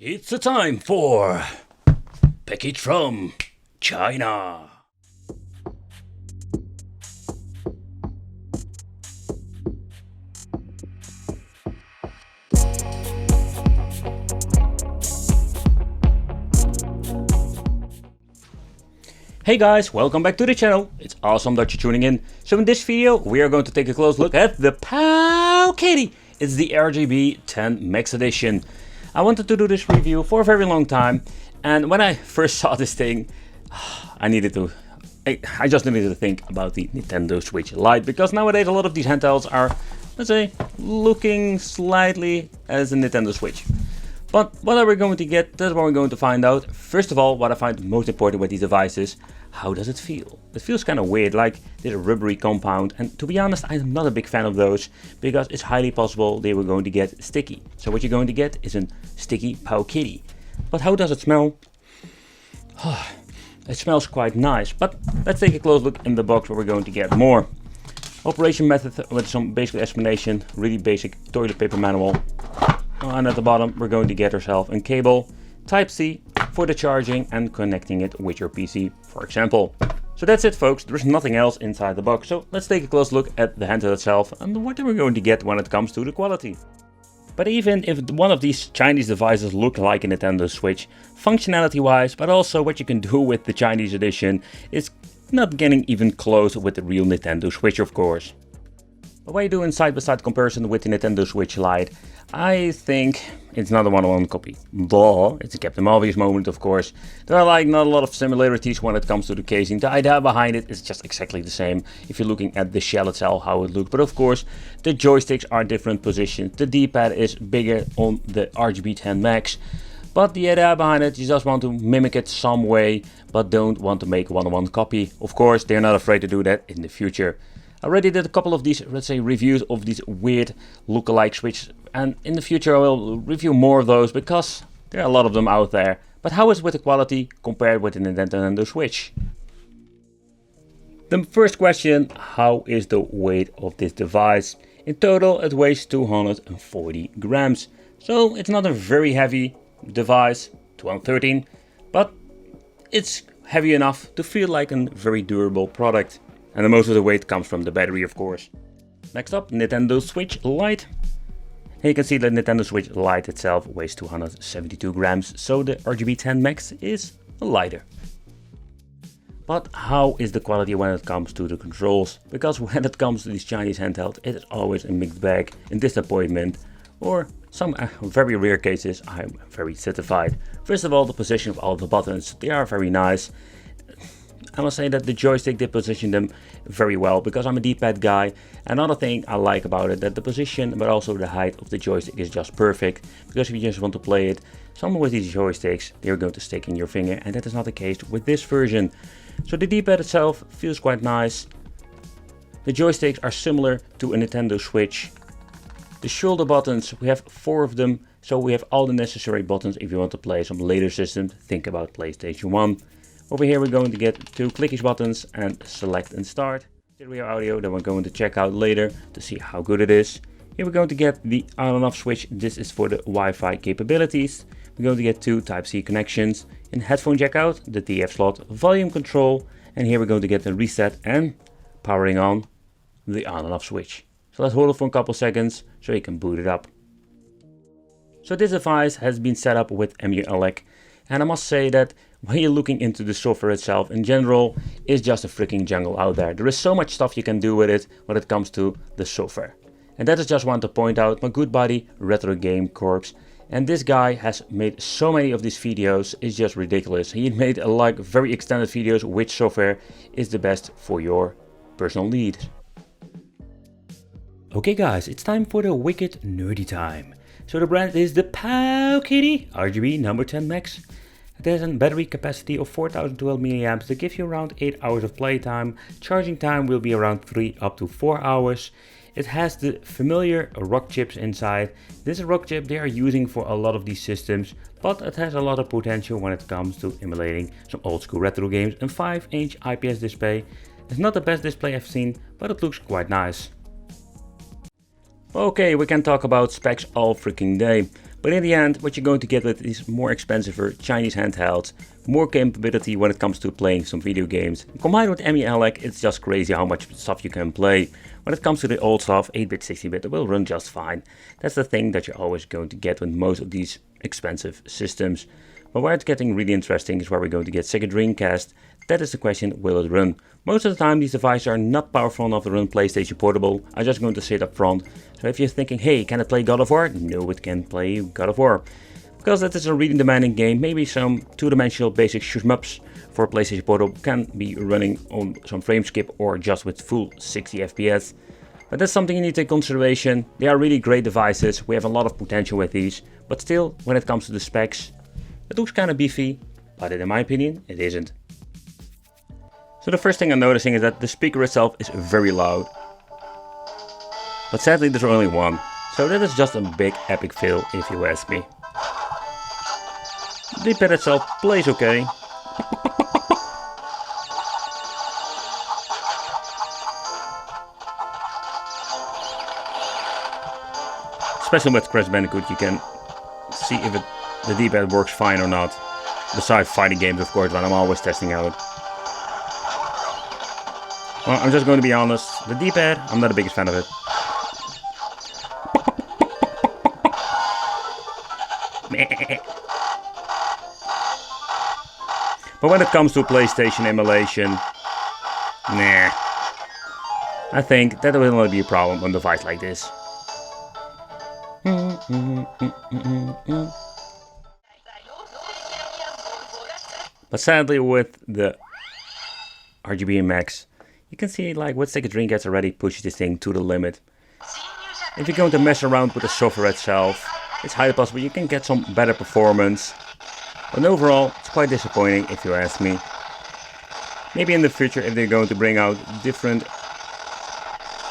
It's a time for package from China. Hey guys, welcome back to the channel. It's awesome that you're tuning in. So in this video we are going to take a close look at the Powkiddy. It's the RGB10 Max edition. I wanted to do this review for a very long time, and when I first saw this thing, I just needed to think about the Nintendo Switch Lite, because nowadays a lot of these handhelds are, let's say, looking slightly as a Nintendo Switch. But what are we going to get? That's what we're going to find out. First of all, what I find most important with these devices, how does it feel? It feels kind of weird, like this rubbery compound, and to be honest, I'm not a big fan of those, because it's highly possible they were going to get sticky. So what you're going to get is a sticky Powkiddy. But how does it smell? It smells quite nice, but let's take a close look in the box where we're going to get more. Operation method with some basic explanation, really basic toilet paper manual. And at the bottom we're going to get ourselves a cable, Type-C for the charging and connecting it with your PC, for example. So that's it folks, there's nothing else inside the box. So let's take a close look at the handheld itself and what we're going to get when it comes to the quality. But even if one of these Chinese devices look like a Nintendo Switch, functionality wise, but also what you can do with the Chinese edition, is not getting even close with the real Nintendo Switch, of course. But when you do a side-by-side comparison with the Nintendo Switch Lite, I think it's not a one-on-one copy. Duh, it's a Captain Obvious moment, of course. There are not a lot of similarities when it comes to the casing. The idea behind it is just exactly the same if you're looking at the shell itself, how it looks. But of course, the joysticks are different positions. The D-pad is bigger on the RGB10 Max. But the idea behind it, you just want to mimic it some way, but don't want to make a one-on-one copy. Of course, they're not afraid to do that in the future. I already did a couple of these, let's say, reviews of these weird lookalike Switch, and in the future I will review more of those because there are a lot of them out there. But how is it with the quality compared with the Nintendo Switch? The first question, how is the weight of this device? In total it weighs 240 grams. So it's not a very heavy device, 213, but it's heavy enough to feel like a very durable product. And the most of the weight comes from the battery, of course. Next up, Nintendo Switch Lite. Here you can see that Nintendo Switch Lite itself weighs 272 grams, so the RGB10 Max is lighter. But how is the quality when it comes to the controls? Because when it comes to these Chinese handhelds, it is always a mixed bag, a disappointment, or some very rare cases I'm very satisfied. First of all, the position of all the buttons, they are very nice. I must say that the joystick, they position them very well, because I'm a D-pad guy. Another thing I like about it, that the position but also the height of the joystick is just perfect, because if you just want to play it, some with these joysticks, they're going to stick in your finger, and that is not the case with this version. So the D-pad itself feels quite nice. The joysticks are similar to a Nintendo Switch. The shoulder buttons, we have 4 of them, so we have all the necessary buttons if you want to play some later systems. Think about PlayStation 1. Over here we're going to get 2 clickish buttons and select and start. Stereo audio that we're going to check out later to see how good it is. Here we're going to get the on and off switch. This is for the Wi-Fi capabilities. We're going to get 2 Type-C connections. In headphone jack out, the TF slot, volume control, and here we're going to get the reset and powering on the on and off switch. So let's hold it for a couple seconds so you can boot it up. So this device has been set up with EmuELEC, and I must say that when you're looking into the software itself in general, it's just a freaking jungle out there. There is so much stuff you can do with it when it comes to the software. And that is just one to point out my good buddy Retro Game Corps. And this guy has made so many of these videos, it's just ridiculous. He made very extended videos which software is the best for your personal needs. Okay guys, it's time for the wicked nerdy time. So the brand is the Powkiddy RGB10 Max. It has a battery capacity of 4012 mAh that gives you around 8 hours of playtime. Charging time will be around 3 up to 4 hours. It has the familiar rock chips inside. This rock chip they are using for a lot of these systems, but it has a lot of potential when it comes to emulating some old school retro games. And 5-inch IPS display. It's not the best display I've seen, but it looks quite nice. Okay, we can talk about specs all freaking day. But in the end, what you're going to get with these more expensive Chinese handhelds, more capability when it comes to playing some video games. Combined with ME-ELEC, it's just crazy how much stuff you can play. When it comes to the old stuff, 8-bit, 16-bit, it will run just fine. That's the thing that you're always going to get with most of these expensive systems. But where it's getting really interesting is where we're going to get Sega Dreamcast. That is the question, will it run? Most of the time these devices are not powerful enough to run PlayStation Portable. I'm just going to say it up front. So if you're thinking, hey, can it play God of War? No, it can't play God of War. Because that is a really demanding game. Maybe some two-dimensional basic shoot-em-ups for PlayStation Portable can be running on some frame skip or just with full 60 FPS. But that's something you need to take consideration. They are really great devices. We have a lot of potential with these. But still, when it comes to the specs, it looks kind of beefy, but in my opinion, it isn't. So the first thing I'm noticing is that the speaker itself is very loud. But sadly there's only one, so that is just a big epic fail if you ask me. The D-pad itself plays okay. Especially with Crash Bandicoot you can see if the D-pad works fine or not. Besides fighting games of course, that I'm always testing out. Well, I'm just going to be honest, the D-pad, I'm not the biggest fan of it. But when it comes to PlayStation emulation, nah. I think that will not be a problem on a device like this. But sadly with the RGB10 Max, you can see like what Sega Dreamcast already pushes this thing to the limit. If you're going to mess around with the software itself, it's highly possible you can get some better performance. But overall, it's quite disappointing if you ask me. Maybe in the future if they're going to bring out different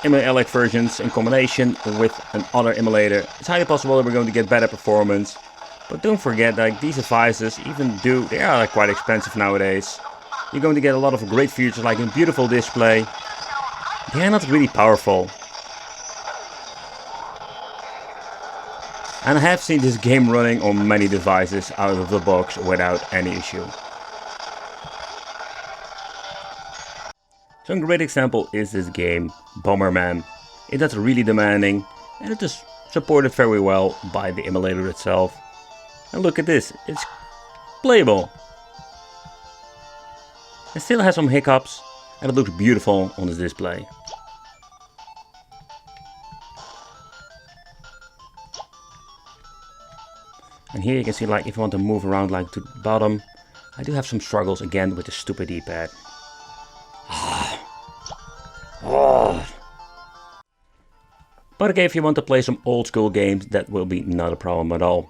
ME-ELEC versions in combination with another emulator, it's highly possible that we're going to get better performance. But don't forget that these devices, even though they are quite expensive nowadays, you're going to get a lot of great features like a beautiful display. They are not really powerful. And I have seen this game running on many devices out of the box without any issue. So a great example is this game, Bomberman. It is really demanding and it is supported very well by the emulator itself. And look at this, it's playable. It still has some hiccups and it looks beautiful on this display. And here you can see like if you want to move around like to the bottom, I do have some struggles again with the stupid D-pad. But okay, if you want to play some old school games, that will be not a problem at all.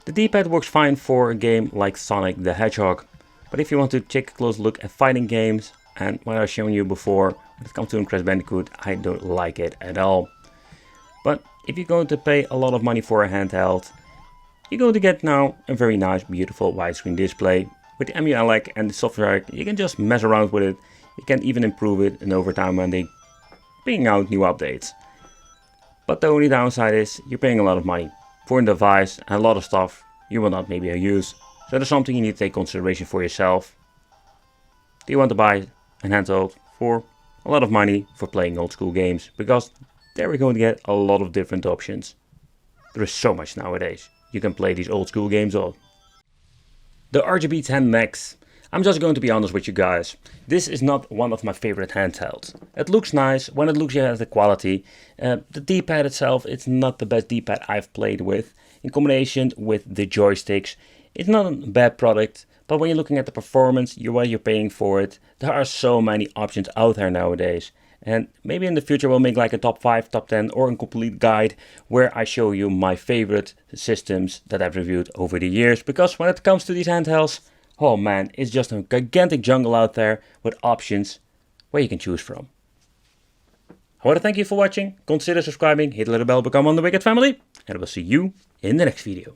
The D-pad works fine for a game like Sonic the Hedgehog. But if you want to take a close look at fighting games, and what I've shown you before, when it comes to Crash Bandicoot, I don't like it at all. But if you're going to pay a lot of money for a handheld, you're going to get now a very nice, beautiful widescreen display. With the ME-ELEC and the software, you can just mess around with it. You can even improve it in overtime when they bring out new updates. But the only downside is you're paying a lot of money for a device and a lot of stuff you will not maybe use. So that's something you need to take consideration for yourself. Do you want to buy a handheld for a lot of money for playing old school games? Because there we're going to get a lot of different options. There is so much nowadays you can play these old school games on. The RGB10 Max. I'm just going to be honest with you guys. This is not one of my favorite handhelds. It looks nice when it looks at the quality. The D-pad itself, it's not the best D-pad I've played with. In combination with the joysticks, it's not a bad product. But when you're looking at the performance, what you're paying for it, there are so many options out there nowadays. And maybe in the future we'll make like a top 5, top 10 or a complete guide where I show you my favorite systems that I've reviewed over the years. Because when it comes to these handhelds, oh man, it's just a gigantic jungle out there with options where you can choose from. I want to thank you for watching. Consider subscribing, hit the little bell, become on the Wicked family. And I will see you in the next video.